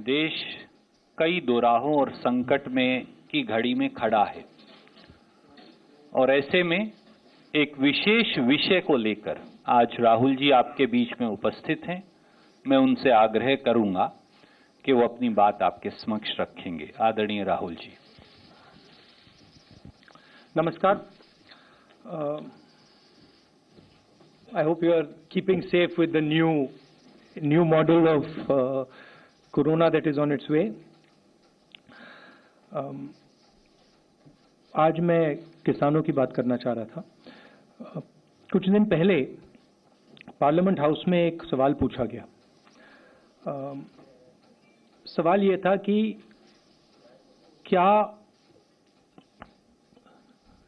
देश कई दोराहों और संकट में की घड़ी में खड़ा है और ऐसे में एक विशेष विषय को लेकर आज राहुल जी आपके बीच में उपस्थित हैं। मैं उनसे आग्रह करूंगा कि वो अपनी बात आपके समक्ष रखेंगे। आदरणीय राहुल जी। नमस्कार। I hope you are keeping safe with the new model of corona that is on its way. आज मैं किसानों की बात करना चाह रहा था। कुछ दिन पहले पार्लियामेंट हाउस में एक सवाल पूछा गया। सवाल ये था कि क्या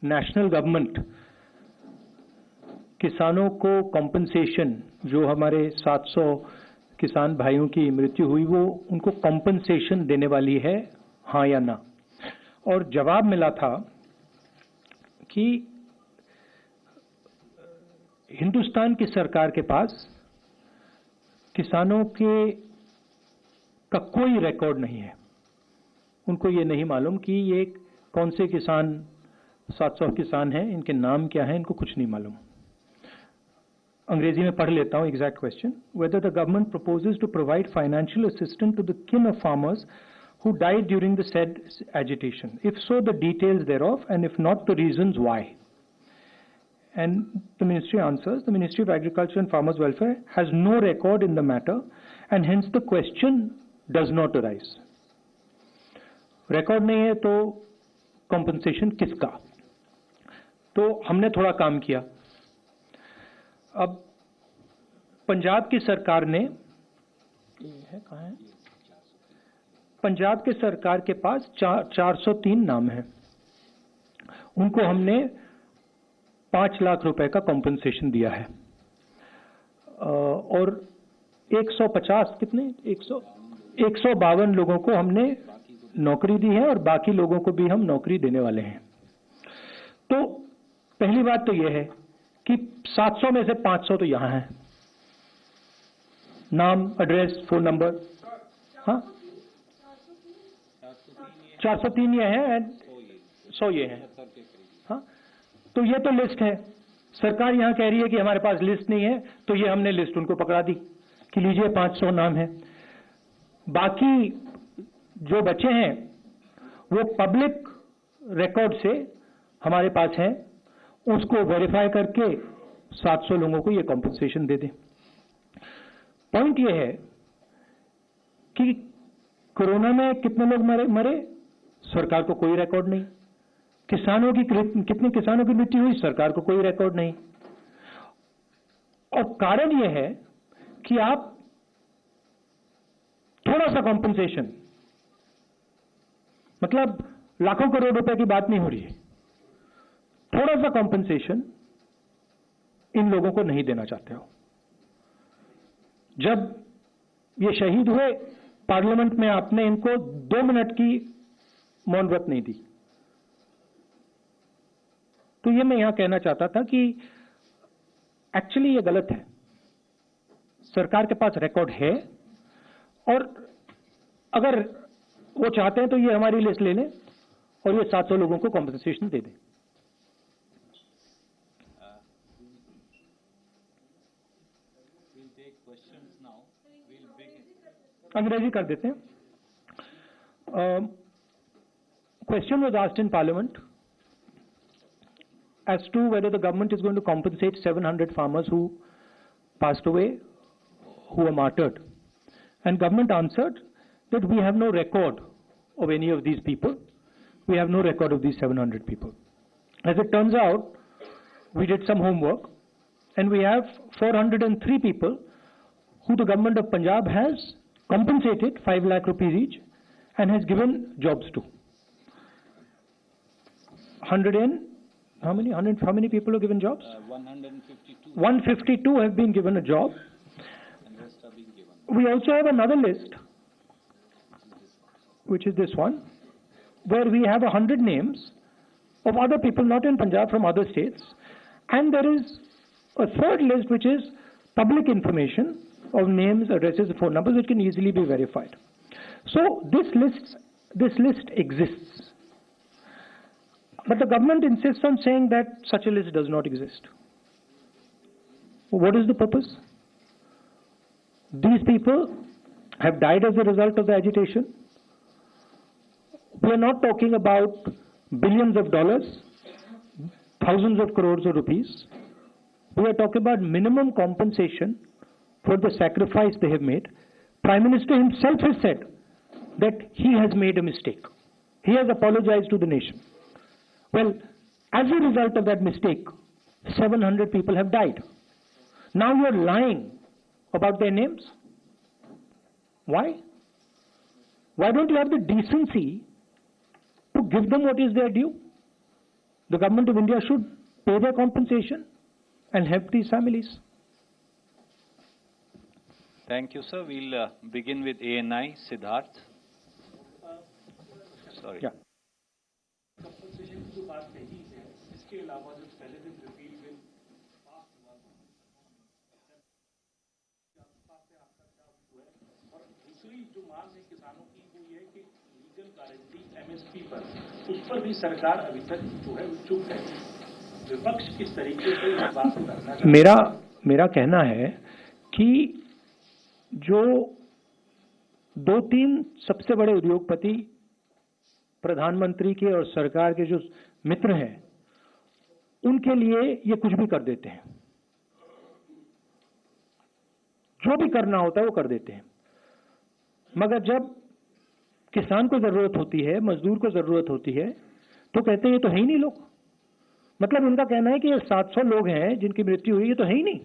नेशनल गवर्नमेंट किसानों को कॉम्पनसेशन, जो हमारे 700 किसान भाइयों की मृत्यु हुई, वो उनको कॉम्पनसेशन देने वाली है, हाँ या ना। और जवाब मिला था कि हिंदुस्तान की सरकार के पास किसानों का कोई रिकॉर्ड नहीं है। उनको ये नहीं मालूम कि ये कौन से किसान, 700 किसान हैं, इनके नाम क्या हैं, इनको कुछ नहीं मालूम। अंग्रेजी में पढ़ लेता हूं exact question. Whether the government proposes to provide financial assistance to the kin of farmers who died during the said agitation. If so, the details thereof, and if not, the reasons why. And the ministry answers, the Ministry of Agriculture and Farmers Welfare has no record in the matter, and hence the question does not arise. Record नहीं है तो compensation किसका? तो हमने थोड़ा काम किया। अब पंजाब की सरकार ने, कहाँ है? पंजाब के सरकार के पास 403 नाम हैं। उनको हमने 5 लाख रुपए का कॉम्पनसेशन दिया है और 150 कितने 152 लोगों को हमने नौकरी दी है और बाकी लोगों को भी हम नौकरी देने वाले हैं। तो पहली बात तो यह है कि 700 में से 500 तो यहां हैं, नाम, एड्रेस, फोन नंबर। हाँ, 403 ये हैं, 100 ये हैं। हाँ, तो ये तो लिस्ट है। सरकार यहां कह रही है कि हमारे पास लिस्ट नहीं है, तो ये हमने लिस्ट उनको पकड़ा दी कि लीजिए 500 नाम है। बाकी जो बचे हैं वो पब्लिक रिकॉर्ड से हमारे पास है, उसको वेरीफाई करके 700 लोगों को ये कॉम्पनसेशन दे दें। पॉइंट ये है कि कोरोना में कितने लोग मरे, सरकार को कोई रिकॉर्ड नहीं। कितने किसानों की मृत्यु हुई, सरकार को कोई रिकॉर्ड नहीं। और कारण ये है कि आप थोड़ा सा कॉम्पनसेशन, मतलब लाखों करोड़ रुपए की बात नहीं हो रही है, थोड़ा सा कॉम्पनसेशन इन लोगों को नहीं देना चाहते हो। जब ये शहीद हुए, पार्लियामेंट में आपने इनको 2 मिनट की मौन व्रत नहीं दी। तो ये मैं यहां कहना चाहता था कि एक्चुअली ये गलत है। सरकार के पास रिकॉर्ड है और अगर वो चाहते हैं तो ये हमारी लिस्ट ले लें और ये 700 लोगों को कॉम्पनसेशन दे दें। अंग्रेजी कर देते हैं। Question was asked in Parliament as to whether the government is going to compensate 700 farmers who passed away, who were martyred. And government answered that we have no record of any of these people. We have no record of these 700 people. As it turns out, we did some homework and we have 403 people who the government of Punjab has compensated 5 lakh rupees each and has given jobs to. How many people are given jobs? 152. 152 have been given a job. And rest are being given. We also have another list, which is this one, where we have 100 names of other people, not in Punjab, from other states. And there is a third list, which is public information of names, addresses, phone numbers, which can easily be verified. So this list exists. But the government insists on saying that such a list does not exist. What is the purpose? These people have died as a result of the agitation. We are not talking about billions of dollars, thousands of crores of rupees. We are talking about minimum compensation for the sacrifice they have made. Prime Minister himself has said that he has made a mistake. He has apologized to the nation. Well, as a result of that mistake, 700 people have died. Now you are lying about their names. Why? Why don't you have the decency to give them what is their due? The government of India should pay their compensation and help these families. Thank you, sir. We'll begin with ANI, Siddharth. Sorry. Yeah. MSP पर उस पर भी सरकार अभी तक जो है चुप है। विपक्ष किस तरीके से इस बात को करना मेरा कहना है कि जो 2-3 सबसे बड़े उद्योगपति प्रधानमंत्री के और सरकार के जो मित्र हैं उनके लिए ये कुछ भी कर देते हैं। जो भी करना होता है वो कर देते हैं, मगर जब किसान को जरूरत होती है, मजदूर को जरूरत होती है, तो कहते हैं ये तो है ही नहीं लोग। मतलब उनका कहना है कि ये 700 लोग हैं जिनकी मृत्यु हुई, ये तो है ही नहीं।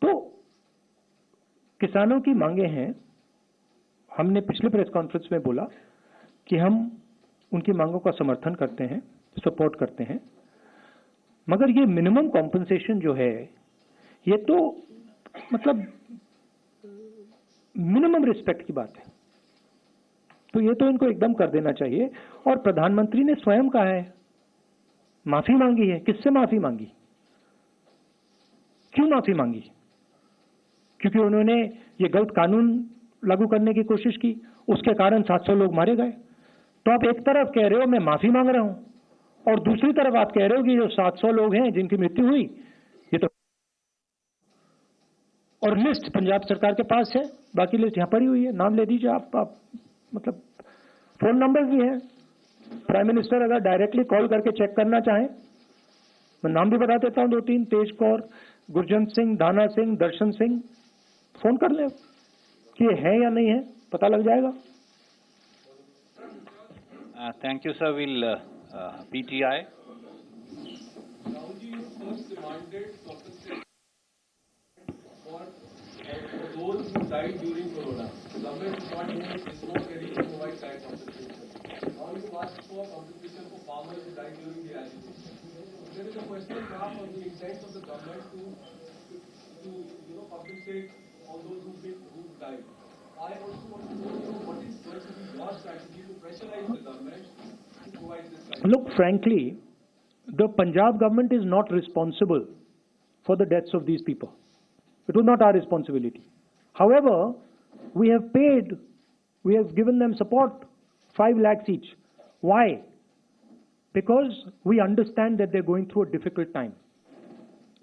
तो किसानों की मांगे हैं। हमने पिछले प्रेस कॉन्फ्रेंस में बोला कि हम उनकी मांगों का समर्थन करते हैं, सपोर्ट करते हैं, मगर ये मिनिमम कॉम्पनसेशन जो है ये तो मतलब मिनिमम रिस्पेक्ट की बात है। तो ये तो इनको एकदम कर देना चाहिए। और प्रधानमंत्री ने स्वयं कहा है, माफी मांगी है। किससे माफी मांगी? क्यों माफी मांगी? क्योंकि उन्होंने ये गलत कानून लागू करने की कोशिश की, उसके कारण 700 लोग मारे गए। तो आप एक तरफ कह रहे हो मैं माफी मांग रहा हूं, और दूसरी तरफ आप कह रहे हो कि जो 700 लोग हैं जिनकी मृत्यु हुई, ये तो, और लिस्ट पंजाब सरकार के पास है, बाकी लिस्ट यहां पड़ी हुई है, नाम ले दीजिए आप मतलब फोन नंबर भी है। प्राइम मिनिस्टर अगर डायरेक्टली कॉल करके चेक करना चाहें, मैं नाम भी बता देता हूं 2-3, तेज कौर, गुरजंत सिंह, दाना सिंह, दर्शन सिंह, फोन कर लें कि ये है या नहीं है, पता लग जाएगा। Thank you sir. Will PTI. Those who died during Corona, the government is not ready to provide that compensation. Now you ask for compensation for farmers who died during the agitation. There is a question mark on the intent of the government to compensate all those who died. I also want to know what is going to be your strategy to pressurize the government to provide this kind. Look, frankly, the Punjab government is not responsible for the deaths of these people. It was not our responsibility. However, we have given them support, 5 lakhs each. Why? Because we understand that they're going through a difficult time,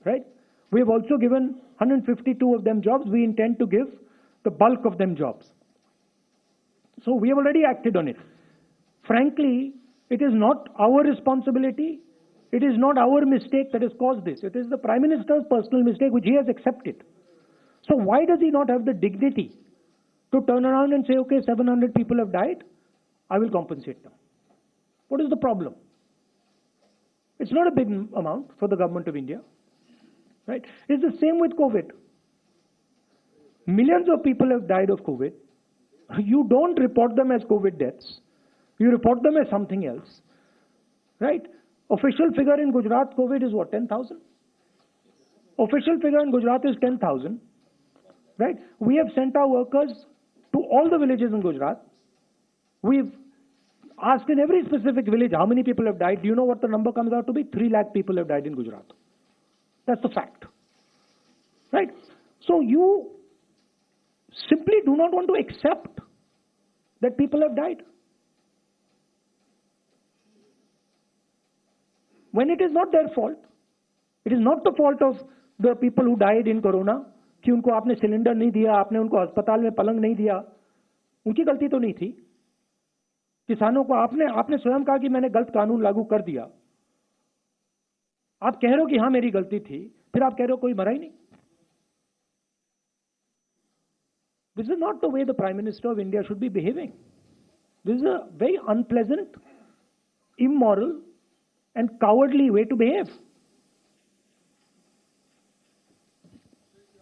right? We have also given 152 of them jobs. We intend to give the bulk of them jobs. So we have already acted on it. Frankly, it is not our responsibility. It is not our mistake that has caused this. It is the Prime Minister's personal mistake, which he has accepted. So why does he not have the dignity to turn around and say, okay, 700 people have died, I will compensate them? What is the problem? It's not a big amount for the government of India, right? It's the same with COVID. Millions of people have died of COVID. You don't report them as COVID deaths. You report them as something else, right? Official figure in Gujarat, COVID is what, 10,000? Official figure in Gujarat is 10,000, right? We have sent our workers to all the villages in Gujarat. We've asked in every specific village how many people have died. Do you know what the number comes out to be? 3 lakh people have died in Gujarat. That's the fact, right? So you simply do not want to accept that people have died. When it is not their fault. It is not the fault of the people who died in corona कि उनको आपने cylinder नहीं दिया, आपने उनको अस्पताल में पलंग नहीं दिया. उनकी गलती तो नहीं थी. किसानों को आपने स्वयं कहा कि मैंने गलत कानून लागू कर दिया. आप कह रहे हो कि हाँ मेरी गलती थी, फिर आप कह रहे हो कोई मरा ही नहीं. This is not the way the Prime Minister of India should be behaving. This is a very unpleasant, immoral, and cowardly way to behave.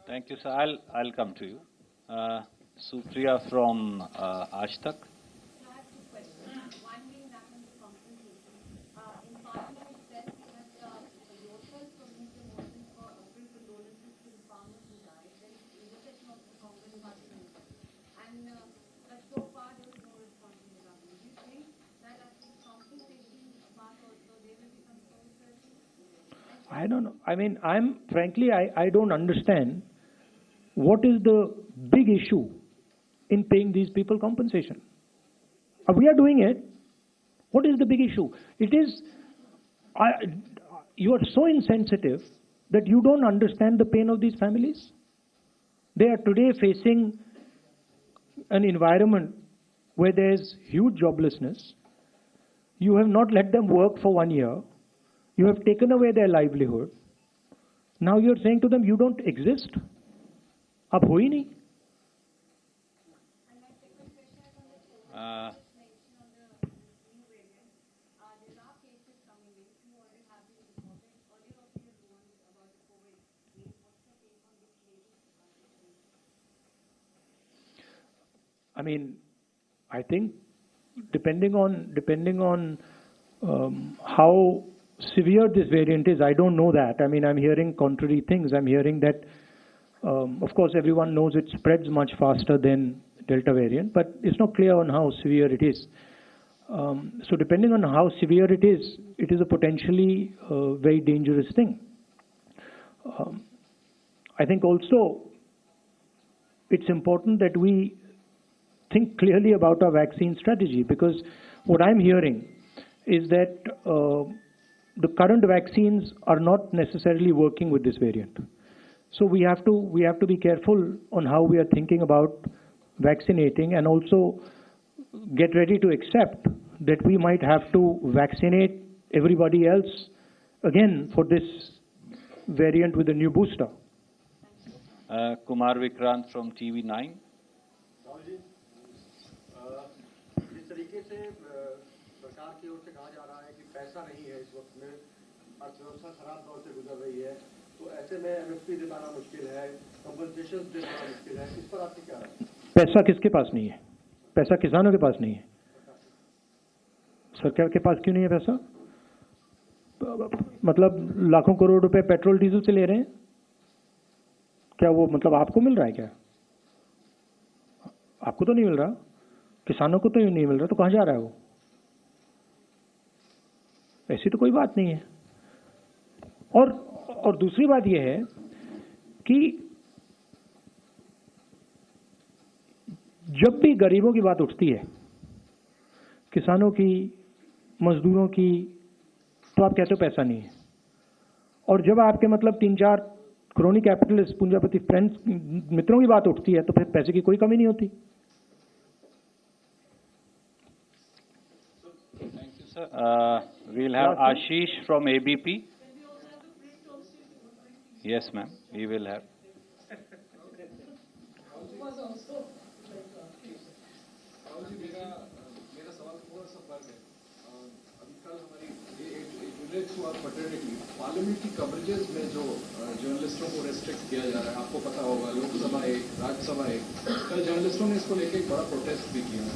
Thank you, sir. I'll come to you. Supriya from Aaj Tak. I have two questions. One being that on the compensation. In Parliament itself, we had yourself submit a motion for April condolences to the farmers who died. Then in the session of the Congress party member. And but so far there was no response from the government. Do you think that at the compensation part also there will be some sort of I don't know. I mean, I don't understand what is the big issue in paying these people compensation. We are doing it. What is the big issue? It is, you are so insensitive that you don't understand the pain of these families. They are today facing an environment where there is huge joblessness. You have not let them work for 1 year. You have taken away their livelihood. Now you are saying to them, you don't exist. आप हो ही नहीं. I mean, I think depending on how severe this variant is, I don't know that. I mean, I'm hearing contrary things. I'm hearing that, of course, everyone knows it spreads much faster than Delta variant, but it's not clear on how severe it is. So depending on how severe it is a potentially very dangerous thing. I think also it's important that we think clearly about our vaccine strategy, because what I'm hearing is that the current vaccines are not necessarily working with this variant. So we have to be careful on how we are thinking about vaccinating, and also get ready to accept that we might have to vaccinate everybody else again for this variant with a new booster. Kumar Vikrant from TV9. जिस तरीके से सरकार की ओर से कहा जा रहा है कि पैसा नहीं है इस वक्त में, अर्थव्यवस्था खराब दौर से गुजर रही है, तो ऐसे में एमएसपी दिलाना मुश्किल है, कंपनसेशन दिलाना मुश्किल है, इस पर आपकी क्या राय है? पैसा किसके पास नहीं है? पैसा किसानों के पास नहीं है. सरकार के पास क्यों नहीं है पैसा? मतलब लाखों करोड़ रुपए पेट्रोल डीजल से ले रहे हैं, क्या वो मतलब आपको मिल रहा है क्या? आपको तो नहीं मिल रहा, किसानों को तो नहीं मिल रहा, तो कहां जा रहा है वो? ऐसी तो कोई बात नहीं है. और दूसरी बात यह है कि जब भी गरीबों की बात उठती है, किसानों की, मजदूरों की, तो आप कहते हो पैसा नहीं है. और जब आपके मतलब 3-4 क्रोनी कैपिटलिस्ट, पूंजीपति फ्रेंड्स, मित्रों की बात उठती है, तो फिर पैसे की कोई कमी नहीं होती. Thank you, sir. We'll have Ashish from ABP. Yes, ma'am. We will have. मेरा सवाल थोड़ा सा फर्क है. अभी कल हमारी relates to our fertility parliament की कवरेजेस में जो जर्नलिस्टों को रेस्ट्रिक्ट किया जा रहा है, आपको पता होगा, लोकसभा एक, राज्यसभा एक, कल जर्नलिस्टों ने इसको लेकर एक बड़ा प्रोटेस्ट भी किया है.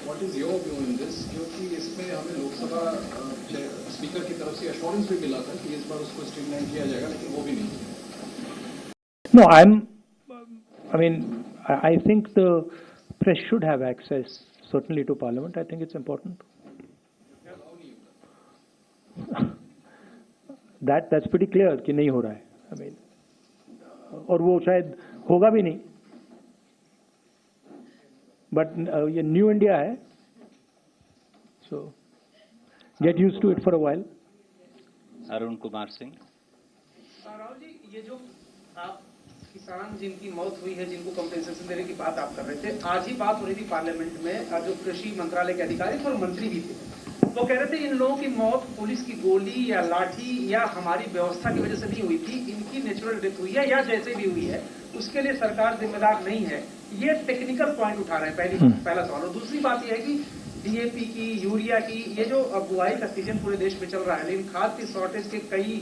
What is your view in this? क्योंकि इसमें हमें लोकसभा स्पीकर की तरफ से एश्योरेंस भी मिला था कि इस बार उसको स्ट्रीमलाइन किया जाएगा, लेकिन वो भी नहीं किया. No, I think the press should have access, certainly, to Parliament. I think it's important. That's pretty clear कि नहीं हो रहा है. I mean, और वो शायद होगा भी नहीं. बट ये न्यू इंडिया है, so get used to it for a while. Arun Kumar Singh. Rahul ji, ये जो आप किसान जिनकी मौत हुई है, जिनको कॉम्पेंसेशन देने की बात आप कर रहे थे, आज ही बात हो रही थी पार्लियामेंट में, जो कृषि मंत्रालय के अधिकारी और मंत्री भी थे, वो कह रहे थे इन लोगों की मौत पुलिस की गोली या लाठी या हमारी व्यवस्था की वजह से नहीं हुई थी, इनकी नेचुरल डेथ हुई है या जैसे भी हुई है उसके लिए सरकार जिम्मेदार नहीं है। ये टेक्निकल पॉइंट उठा रहे हैं, पहला सवाल। और दूसरी बात यह है कि डीएपी की, यूरिया की, ये जो बुआई का सीजन पूरे देश में चल रहा है, लेकिन खाद की शॉर्टेज के कई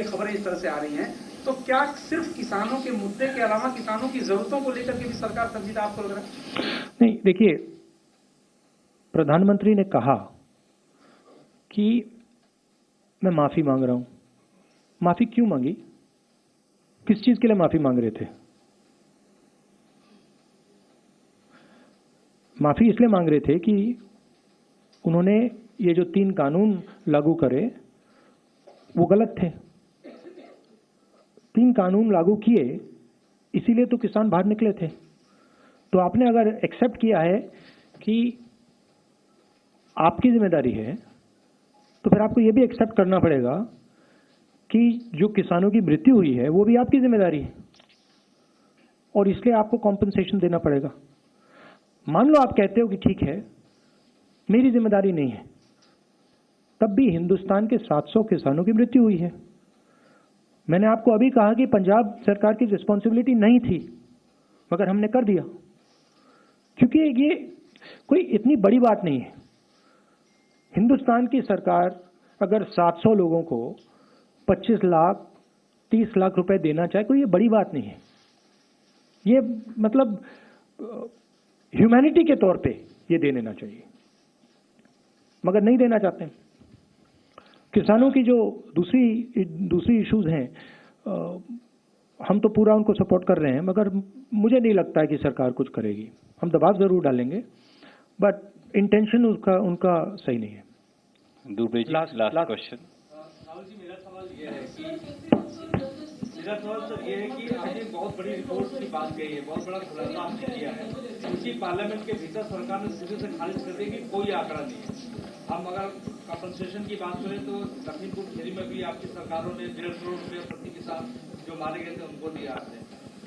खबरें इस तरह से आ रही हैं, तो क्या सिर्फ किसानों के मुद्दे के अलावा किसानों की जरूरतों को लेकर के भी सरकार संजीदा आपको लग रहा है? नहीं, देखिए, प्रधानमंत्री ने कहा कि मैं माफी मांग रहा हूं। माफी क्यों मांगी? किस चीज के लिए माफी मांग रहे थे? माफी इसलिए मांग रहे थे कि उन्होंने ये जो 3 कानून लागू करे वो गलत थे। 3 कानून लागू किए, इसीलिए तो किसान बाहर निकले थे। तो आपने अगर एक्सेप्ट किया है कि आपकी जिम्मेदारी है, तो फिर आपको यह भी एक्सेप्ट करना पड़ेगा कि जो किसानों की मृत्यु हुई है वो भी आपकी जिम्मेदारी है, और इसलिए आपको कॉम्पेंसेशन देना पड़ेगा। मान लो आप कहते हो कि ठीक है, मेरी जिम्मेदारी नहीं है, तब भी हिंदुस्तान के 700 किसानों की मृत्यु हुई है। मैंने आपको अभी कहा कि पंजाब सरकार की रिस्पॉन्सिबिलिटी नहीं थी, मगर हमने कर दिया, क्योंकि ये कोई इतनी बड़ी बात नहीं है। हिंदुस्तान की सरकार अगर 700 लोगों को 25 लाख 30 लाख रुपए देना चाहे, कोई ये बड़ी बात नहीं है। ये मतलब ह्यूमैनिटी के तौर पे ये दे देना चाहिए, मगर नहीं देना चाहते हैं। किसानों की जो दूसरी इश्यूज हैं, हम तो पूरा उनको सपोर्ट कर रहे हैं, मगर मुझे नहीं लगता है कि सरकार कुछ करेगी। हम दबाव जरूर डालेंगे, बट इंटेंशन उनका सही नहीं है। Dubey ji, last question. राहुल जी, मेरा सवाल ये है कि आज एक बहुत बड़ी रिपोर्ट की बात कही है, बहुत बड़ा खुलासा आपने किया है, क्योंकि पार्लियामेंट के भीतर सरकार ने सीधे से खारिज कर दी कि कोई आंकड़ा नहीं है। हम अगर कंपनसेशन की बात करें तो लखीमपुर खीरी में भी आपकी सरकारों ने 1.5 करोड़ रुपये प्रति किसान जो मारे गए थे उनको दिया है।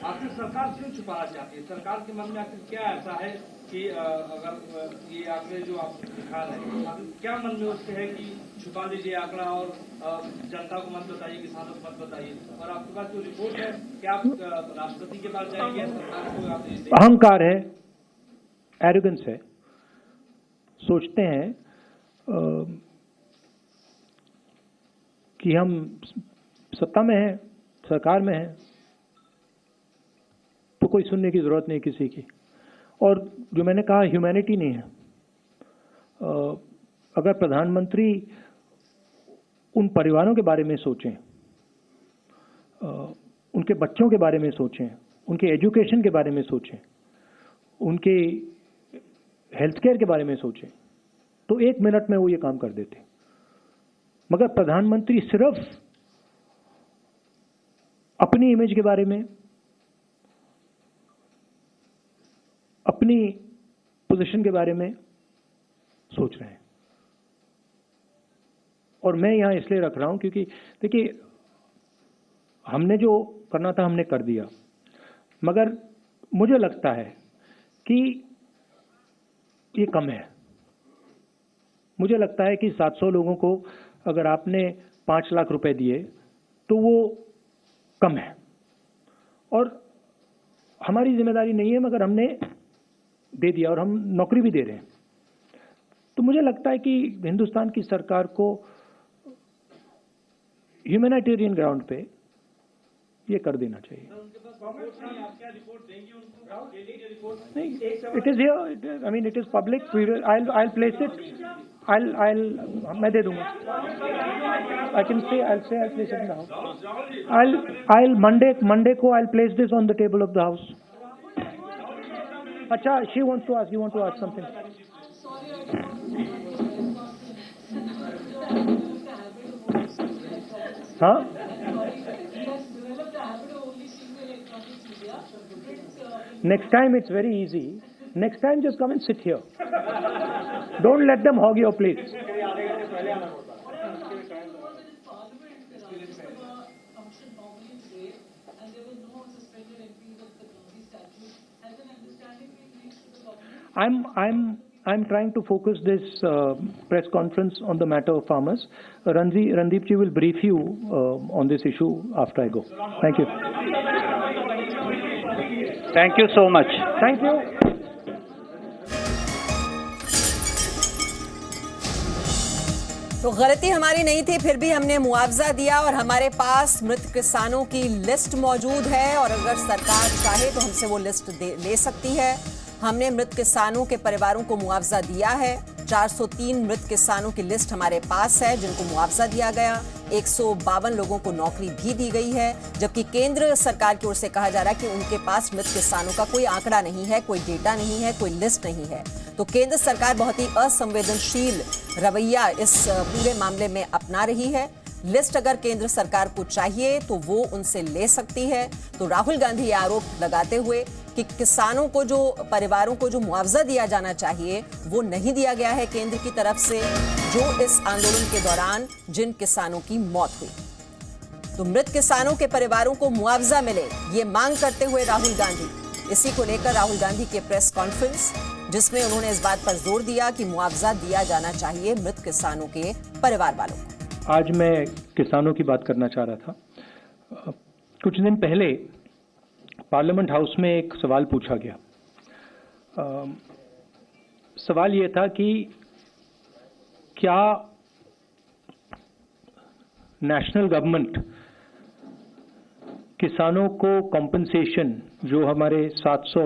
आखिर सरकार क्यों छुपाना चाहती है? सरकार के मन में आखिर क्या ऐसा है कि अगर ये आंकड़े जो आप दिखा रहे हैं, आखिर क्या मन में उसके है कि छुपा दीजिए आंकड़ा और जनता को मत बताइए, किसानों को मत बताइए? और आपके पास जो रिपोर्ट है, क्या आप राष्ट्रपति के पास जाएंगे? सरकार को आप अहंकार है, एरोगेंस है। सोचते हैं कि हम सत्ता में हैं, सरकार में हैं, तो कोई सुनने की जरूरत नहीं किसी की। और जो मैंने कहा, ह्यूमैनिटी नहीं है। अगर प्रधानमंत्री उन परिवारों के बारे में सोचें, उनके बच्चों के बारे में सोचें, उनके एजुकेशन के बारे में सोचें, उनके हेल्थ केयर के बारे में सोचें, तो 1 मिनट में वो ये काम कर देते। मगर प्रधानमंत्री सिर्फ अपनी इमेज के बारे में, अपनी पोजीशन के बारे में सोच रहे हैं। और मैं यहां इसलिए रख रहा हूं क्योंकि देखिए, हमने जो करना था हमने कर दिया, मगर मुझे लगता है कि ये कम है। मुझे लगता है कि 700 लोगों को अगर आपने 5 लाख रुपए दिए तो वो कम है, और हमारी जिम्मेदारी नहीं है, मगर हमने दे दिया और हम नौकरी भी दे रहे हैं। तो मुझे लगता है कि हिंदुस्तान की सरकार को ह्यूमैनिटेरियन ग्राउंड पे ये कर देना चाहिए। नहीं, it is here, I mean it is public. I place it, मैं दे दूंगा। I can say, I place it in the house. I'll Monday को I'll place this on the table of the house. अच्छा, she wants to ask, you want to ask something? हाँ? Next time it's very easy. Next time, just come and sit here. Don't let them hog your plates. I'm trying to focus this press conference on the matter of farmers. Randeep ji will brief you on this issue after I go. Thank you. Thank you so much. Thank you. तो गलती हमारी नहीं थी, फिर भी हमने मुआवजा दिया और हमारे पास मृत किसानों की लिस्ट मौजूद है और अगर सरकार चाहे तो हमसे वो लिस्ट ले सकती है। हमने मृत किसानों के परिवारों को मुआवजा दिया है। 403 मृत किसानों की लिस्ट हमारे पास है जिनको मुआवजा दिया गया। 152 लोगों को नौकरी भी दी गई है, जबकि केंद्र सरकार की ओर से कहा जा रहा है कि उनके पास मृत किसानों का कोई आंकड़ा नहीं है, कोई डेटा नहीं है, कोई लिस्ट नहीं है। तो केंद्र सरकार बहुत ही असंवेदनशील रवैया इस पूरे मामले में अपना रही है। लिस्ट अगर केंद्र सरकार को चाहिए तो वो उनसे ले सकती है। तो राहुल गांधी ये आरोप लगाते हुए कि किसानों को जो परिवारों को जो मुआवजा दिया जाना चाहिए वो नहीं दिया गया है केंद्र की तरफ से, जो इस आंदोलन के दौरान जिन किसानों की मौत हुई। तो मृत किसानों के परिवारों को मुआवजा मिले, ये मांग करते हुए राहुल गांधी, इसी को लेकर राहुल गांधी के प्रेस कॉन्फ्रेंस, जिसमें उन्होंने इस बात पर जोर दिया कि मुआवजा दिया जाना चाहिए मृत किसानों के परिवार वालों को। आज मैं किसानों की बात करना चाह रहा था। कुछ दिन पहले पार्लियामेंट हाउस में एक सवाल पूछा गया। सवाल ये था कि क्या नेशनल गवर्नमेंट किसानों को कॉम्पनसेशन, जो हमारे 700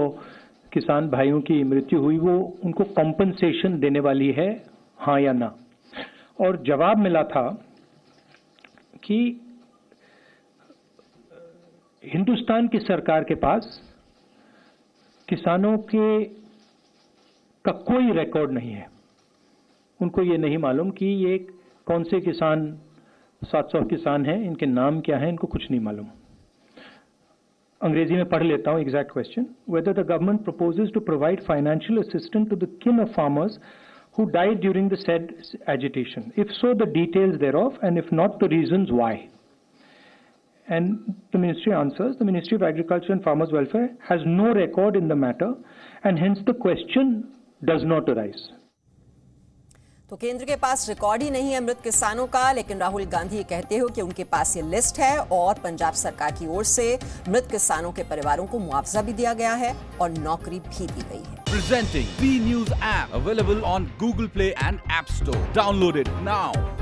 किसान भाइयों की मृत्यु हुई, वो उनको कॉम्पनसेशन देने वाली है, हाँ या ना? और जवाब मिला था कि हिंदुस्तान की सरकार के पास किसानों का कोई रिकॉर्ड नहीं है। उनको ये नहीं मालूम कि ये कौन से किसान, 700 किसान हैं, इनके नाम क्या हैं, इनको कुछ नहीं मालूम। अंग्रेजी में पढ़ लेता हूं exact question. Whether the government proposes to provide financial assistance to the kin of farmers who died during the said agitation. If so, the details thereof, and if not, the reasons why. And the ministry answers, the Ministry of Agriculture and Farmers Welfare has no record in the matter, and hence the question does not arise. तो केंद्र के पास record ही नहीं है मृत किसानों का, लेकिन राहुल गांधी ये कहते हो कि उनके पास ये लिस्ट है और पंजाब सरकार की ओर से मृत किसानों के परिवारों को मुआवजा भी दिया गया है और नौकरी भी दी गई है। Presenting B News app, available on Google Play and App Store. Download it now.